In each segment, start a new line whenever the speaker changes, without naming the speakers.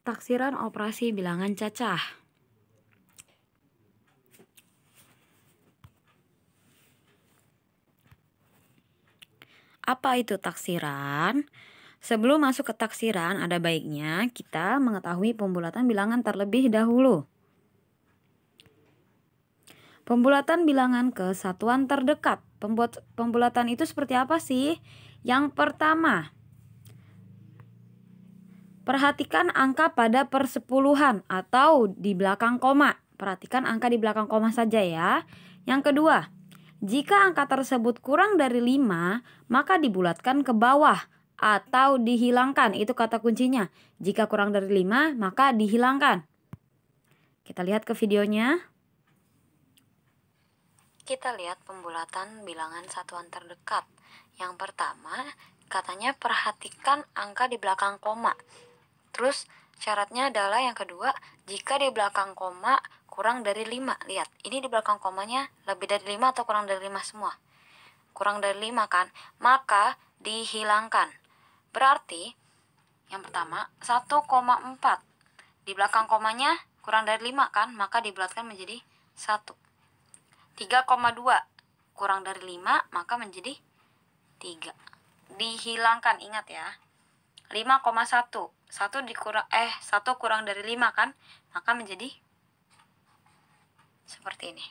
Taksiran operasi bilangan cacah. Apa itu taksiran? Sebelum masuk ke taksiran, ada baiknya kita mengetahui pembulatan bilangan terlebih dahulu. Pembulatan bilangan ke satuan terdekat. Pembulatan itu seperti apa sih? Yang pertama, perhatikan angka pada persepuluhan atau di belakang koma. Perhatikan angka di belakang koma saja ya. Yang kedua, jika angka tersebut kurang dari 5, maka dibulatkan ke bawah atau dihilangkan. Itu kata kuncinya. Jika kurang dari 5, maka dihilangkan. Kita lihat ke videonya.
Kita lihat pembulatan bilangan satuan terdekat. Yang pertama, katanya perhatikan angka di belakang koma. Terus syaratnya adalah yang kedua, jika di belakang koma kurang dari 5. Lihat, ini di belakang komanya lebih dari 5 atau kurang dari 5 semua? Kurang dari 5 kan? Maka dihilangkan. Berarti yang pertama 1,4. Di belakang komanya kurang dari 5 kan? Maka dibulatkan menjadi 1. 3,2 kurang dari 5 maka menjadi 3. Dihilangkan, ingat ya. 5,1. 1 kurang dari 5 kan? Maka menjadi seperti ini.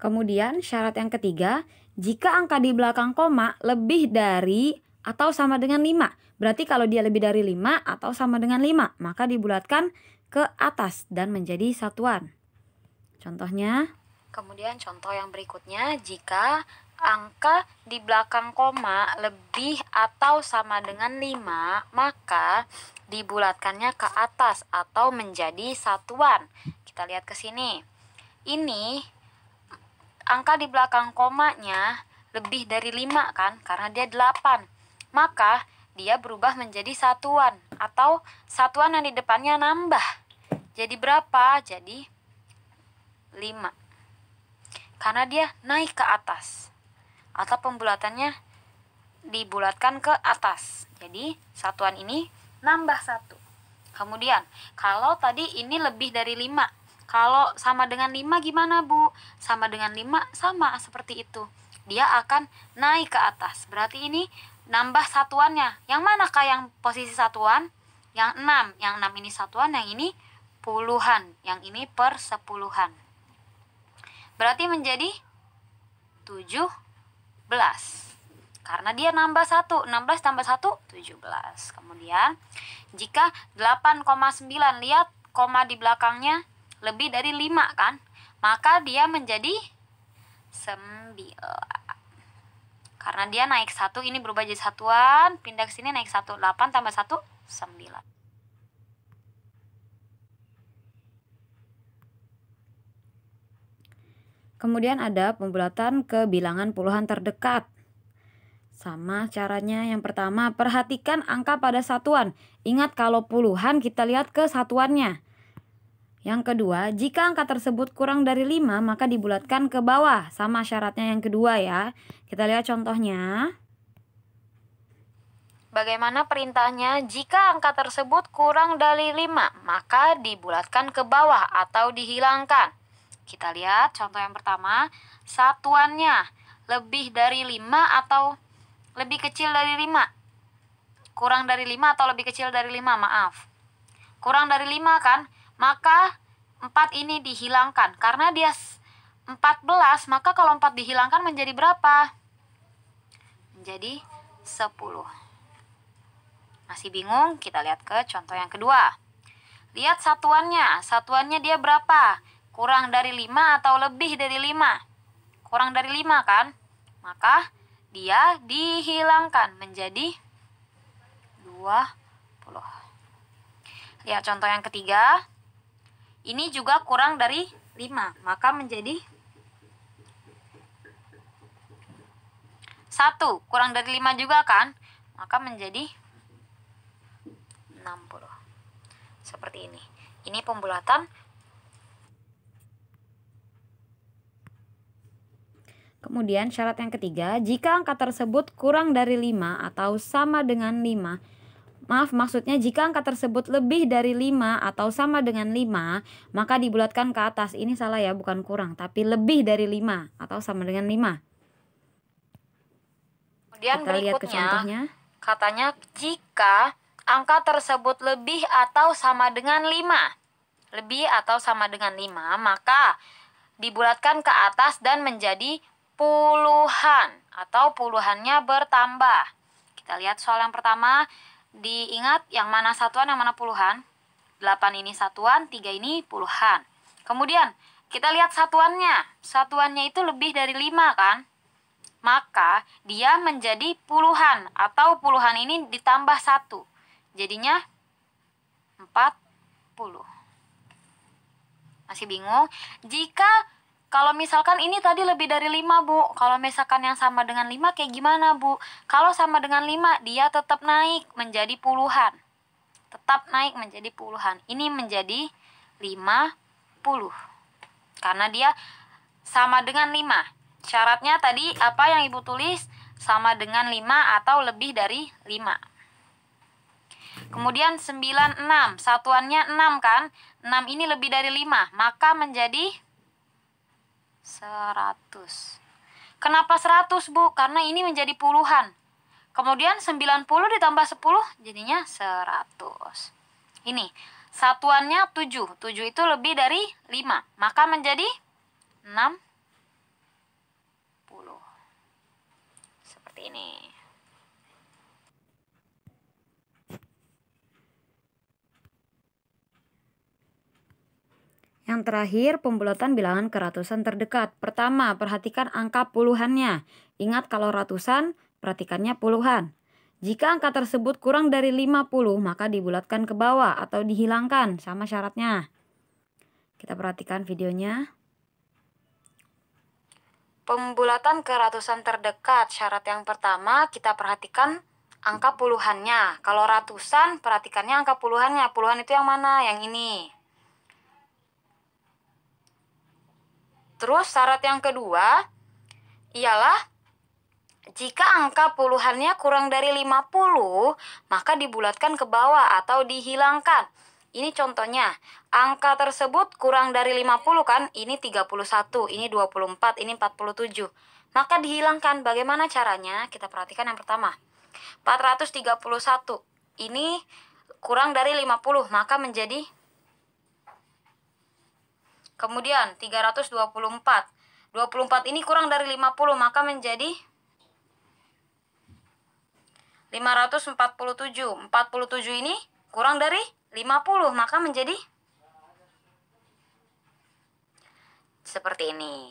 Kemudian syarat yang ketiga, jika angka di belakang koma lebih dari atau sama dengan 5. Berarti kalau dia lebih dari 5 atau sama dengan 5, maka dibulatkan ke atas dan menjadi satuan. Contohnya,
kemudian contoh yang berikutnya, jika angka di belakang koma lebih atau sama dengan 5, maka dibulatkannya ke atas atau menjadi satuan. Kita lihat ke sini. Ini angka di belakang komanya lebih dari 5 kan? Karena dia 8. Maka dia berubah menjadi satuan atau satuan yang di depannya nambah. Jadi berapa? Jadi 5. Karena dia naik ke atas. Atau pembulatannya dibulatkan ke atas. Jadi satuan ini nambah 1. Kemudian kalau tadi ini lebih dari 5, kalau sama dengan 5 gimana Bu? Sama dengan 5 sama seperti itu. Dia akan naik ke atas. Berarti ini nambah satuannya. Yang manakah yang posisi satuan? Yang 6. Yang 6 ini satuan, yang ini puluhan. Yang ini persepuluhan. Berarti menjadi 17. Karena dia nambah 1. 16 tambah 1, 17. Kemudian jika 8,9, lihat koma di belakangnya lebih dari 5 kan? Maka dia menjadi 9. Karena dia naik 1, ini berubah jadi satuan, pindah ke sini naik 1. 8 tambah 1, 9.
kemudian ada pembulatan ke bilangan puluhan terdekat. Sama caranya. Yang pertama, perhatikan angka pada satuan. Ingat kalau puluhan kita lihat ke satuannya. Yang kedua, jika angka tersebut kurang dari 5, maka dibulatkan ke bawah. Sama syaratnya yang kedua ya. Kita lihat contohnya.
Bagaimana perintahnya? Jika angka tersebut kurang dari 5, maka dibulatkan ke bawah atau dihilangkan. Kita lihat contoh yang pertama. Satuannya lebih dari 5 atau lebih kecil dari 5. Kurang dari 5 atau lebih kecil dari 5, maaf. Kurang dari 5 kan? Maka 4 ini dihilangkan. Karena dia 14, maka kalau 4 dihilangkan menjadi berapa? Menjadi 10. Masih bingung? Kita lihat ke contoh yang kedua. Lihat satuannya. Satuannya dia berapa? Kurang dari 5 atau lebih dari 5? Kurang dari 5 kan? Maka dia dihilangkan menjadi 20. Lihat contoh yang ketiga. Ini juga kurang dari 5, maka menjadi 1. Kurang dari 5 juga kan? Maka menjadi 60. Seperti ini. Ini pembulatan
Kemudian syarat yang ketiga, jika angka tersebut kurang dari 5 atau sama dengan 5. Maksudnya jika angka tersebut lebih dari 5 atau sama dengan 5, maka dibulatkan ke atas. Ini salah ya, bukan kurang, tapi lebih dari 5 atau sama dengan 5.
Kemudian
Kita lihat ke contohnya.
Katanya jika angka tersebut lebih atau sama dengan 5. Lebih atau sama dengan 5, maka dibulatkan ke atas dan menjadi puluhan atau puluhannya bertambah. Kita lihat soal yang pertama. Diingat yang mana satuan, yang mana puluhan. 8 ini satuan, 3 ini puluhan. Kemudian kita lihat satuannya. Satuannya itu lebih dari 5 kan? Maka dia menjadi puluhan atau puluhan ini ditambah 1. Jadinya 40. Masih bingung? Kalau misalkan ini tadi lebih dari 5, Bu. Kalau misalkan yang sama dengan 5 kayak gimana, Bu? Kalau sama dengan 5, dia tetap naik menjadi puluhan. Tetap naik menjadi puluhan. Ini menjadi 50. Karena dia sama dengan 5. Syaratnya tadi apa yang Ibu tulis? Sama dengan 5 atau lebih dari 5. Kemudian 96. Satuannya 6 kan? 6 ini lebih dari 5. Maka menjadi 100. Kenapa 100, Bu? Karena ini menjadi puluhan. Kemudian 90 ditambah 10 jadinya 100. Ini satuannya 7. 7 itu lebih dari 5. Maka menjadi 60. Seperti ini.
Yang terakhir, pembulatan bilangan ke ratusan terdekat. Pertama, perhatikan angka puluhannya. Ingat kalau ratusan, perhatikannya puluhan. Jika angka tersebut kurang dari 50, maka dibulatkan ke bawah atau dihilangkan, sama syaratnya. Kita perhatikan videonya.
Pembulatan ke ratusan terdekat. Syarat yang pertama, kita perhatikan angka puluhannya. Kalau ratusan, perhatikannya angka puluhannya. Puluhan itu yang mana? Yang ini. Terus syarat yang kedua ialah jika angka puluhannya kurang dari 50, maka dibulatkan ke bawah atau dihilangkan. Ini contohnya, angka tersebut kurang dari 50 kan? Ini 31, ini 24, ini 47. Maka dihilangkan. Bagaimana caranya? Kita perhatikan yang pertama. 431. Ini kurang dari 50, maka menjadi. Kemudian 324. 24 ini kurang dari 50, maka menjadi 547. 47 ini kurang dari 50, maka menjadi seperti ini.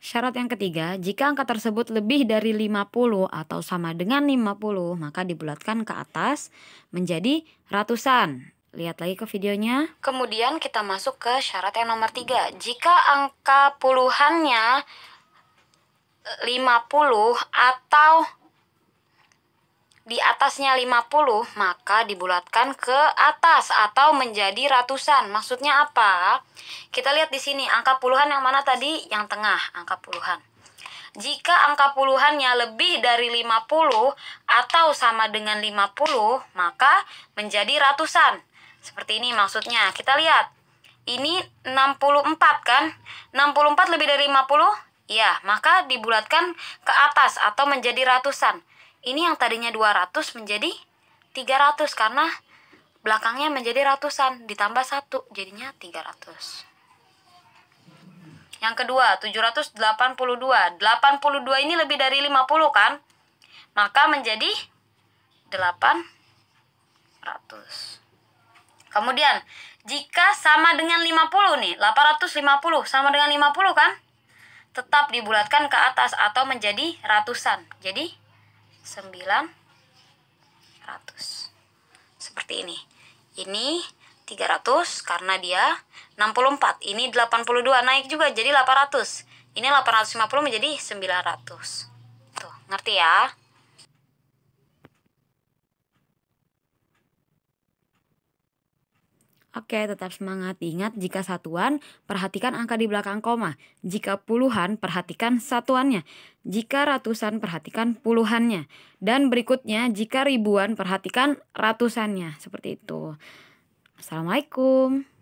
Syarat yang ketiga, jika angka tersebut lebih dari 50 atau sama dengan 50, maka dibulatkan ke atas menjadi ratusan. Lihat lagi ke videonya.
Kemudian kita masuk ke syarat yang nomor 3. Jika angka puluhannya 50 atau di atasnya 50, maka dibulatkan ke atas atau menjadi ratusan. Maksudnya apa? Kita lihat di sini angka puluhan yang mana tadi? Yang tengah, angka puluhan. Jika angka puluhannya lebih dari 50 atau sama dengan 50, maka menjadi ratusan. Seperti ini maksudnya. Kita lihat. Ini 64 kan? 64 lebih dari 50? Ya, maka dibulatkan ke atas atau menjadi ratusan. Ini yang tadinya 200 menjadi 300 karena belakangnya menjadi ratusan. Ditambah 1 jadinya 300. Yang kedua, 782. 82 ini lebih dari 50 kan? Maka menjadi 800. Kemudian, jika sama dengan 50 nih, 850 sama dengan 50 kan? Tetap dibulatkan ke atas atau menjadi ratusan. Jadi 900. Seperti ini. Ini 300 karena dia 64. Ini 82 naik juga jadi 800. Ini 850 menjadi 900. Tuh, ngerti ya?
Oke, tetap semangat. Ingat, jika satuan, perhatikan angka di belakang koma. Jika puluhan, perhatikan satuannya. Jika ratusan, perhatikan puluhannya. Dan berikutnya, jika ribuan, perhatikan ratusannya. Seperti itu. Assalamualaikum.